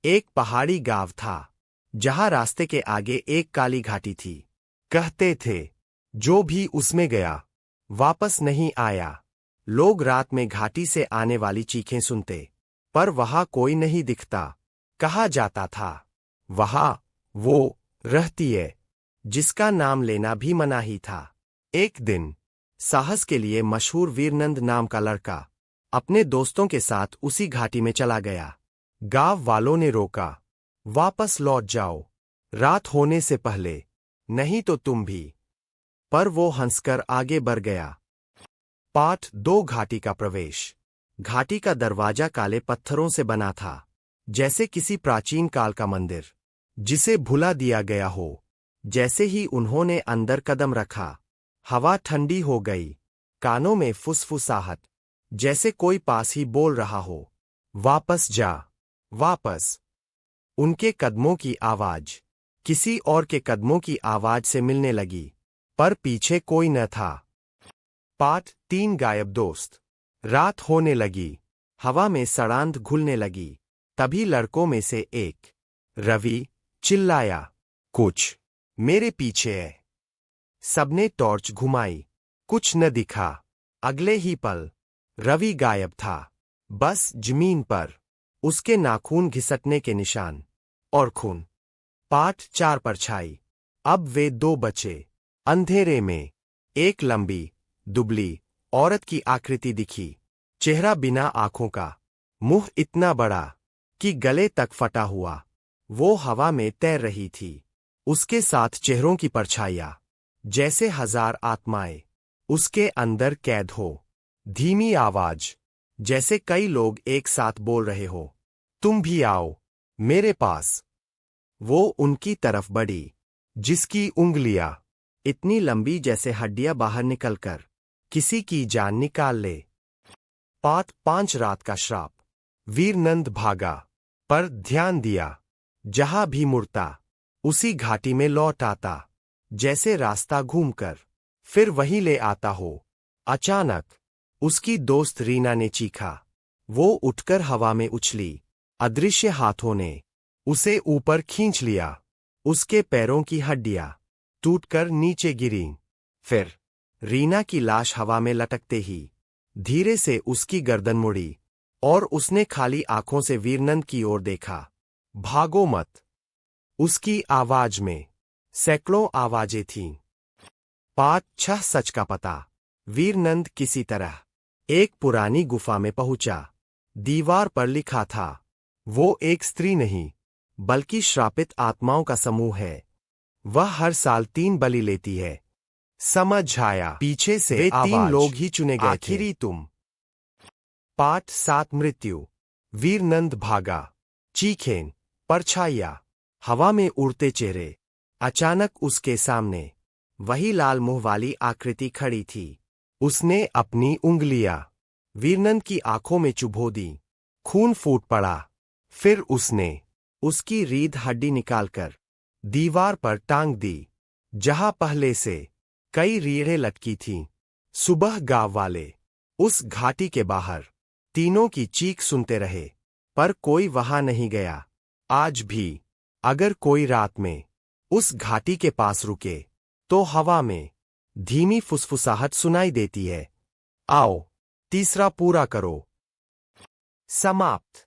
एक पहाड़ी गांव था जहां रास्ते के आगे एक काली घाटी थी। कहते थे जो भी उसमें गया वापस नहीं आया। लोग रात में घाटी से आने वाली चीखें सुनते, पर वहां कोई नहीं दिखता। कहा जाता था वहां वो रहती है जिसका नाम लेना भी मनाही था। एक दिन साहस के लिए मशहूर वीरनंद नाम का लड़का अपने दोस्तों के साथ उसी घाटी में चला गया। गांव वालों ने रोका, वापस लौट जाओ, रात होने से पहले, नहीं तो तुम भी। पर वो हंसकर आगे बढ़ गया। पार्ट 2 घाटी का प्रवेश। घाटी का दरवाजा काले पत्थरों से बना था, जैसे किसी प्राचीन काल का मंदिर जिसे भुला दिया गया हो। जैसे ही उन्होंने अंदर कदम रखा, हवा ठंडी हो गई। कानों में फुसफुसाहट, जैसे कोई पास ही बोल रहा हो, वापस जा, वापस। उनके कदमों की आवाज किसी और के कदमों की आवाज से मिलने लगी, पर पीछे कोई न था। पार्ट 3 गायब दोस्त। रात होने लगी, हवा में सड़ांध घुलने लगी। तभी लड़कों में से एक, रवि, चिल्लाया, कुछ मेरे पीछे है। सबने टॉर्च घुमाई, कुछ न दिखा। अगले ही पल रवि गायब था, बस जमीन पर उसके नाखून घिसटने के निशान और खून। पार्ट 4 परछाई। अब वे 2 बचे। अंधेरे में एक लंबी, दुबली औरत की आकृति दिखी। चेहरा बिना आंखों का, मुंह इतना बड़ा कि गले तक फटा हुआ। वो हवा में तैर रही थी, उसके साथ चेहरों की परछाइयां, जैसे 1000 आत्माएं उसके अंदर कैद हो। धीमी आवाज, जैसे कई लोग एक साथ बोल रहे हो, तुम भी आओ मेरे पास। वो उनकी तरफ बढ़ी, जिसकी उंगलियां इतनी लंबी जैसे हड्डियां बाहर निकलकर किसी की जान निकाल ले। पार्ट 5 रात का श्राप। वीरनंद भागा, पर ध्यान दिया, जहां भी मुड़ता उसी घाटी में लौट आता, जैसे रास्ता घूमकर फिर वहीं ले आता हो। अचानक उसकी दोस्त रीना ने चीखा। वो उठकर हवा में उछली। अदृश्य हाथों ने उसे ऊपर खींच लिया। उसके पैरों की हड्डियां टूटकर नीचे गिरीं। फिर रीना की लाश हवा में लटकते ही धीरे से उसकी गर्दन मुड़ी और उसने खाली आंखों से वीरनंद की ओर देखा। भागो मत। उसकी आवाज में सैकड़ों आवाजें थीं। पार्ट 6 सच का पता। वीरनंद किसी तरह एक पुरानी गुफा में पहुंचा। दीवार पर लिखा था, वो एक स्त्री नहीं, बल्कि श्रापित आत्माओं का समूह है। वह हर साल 3 बलि लेती है। समझ आया। पीछे से वे 3 लोग ही चुने गए थे। आखिरी तुम। पार्ट 7 मृत्यु। वीरनंद भागा, चीखें, परछाइयां, हवा में उड़ते चेहरे। अचानक उसके सामने वही लाल मुंह वाली आकृति खड़ी थी। उसने अपनी उंगलियां वीरनंद की आंखों में चुभो दी। खून फूट पड़ा। फिर उसने उसकी रीढ़ हड्डी निकालकर दीवार पर टांग दी, जहां पहले से कई रीढ़ें लटकी थीं। सुबह गांव वाले उस घाटी के बाहर तीनों की चीख सुनते रहे, पर कोई वहां नहीं गया। आज भी अगर कोई रात में उस घाटी के पास रुके, तो हवा में धीमी फुसफुसाहट सुनाई देती है, आओ तीसरा पूरा करो। समाप्त।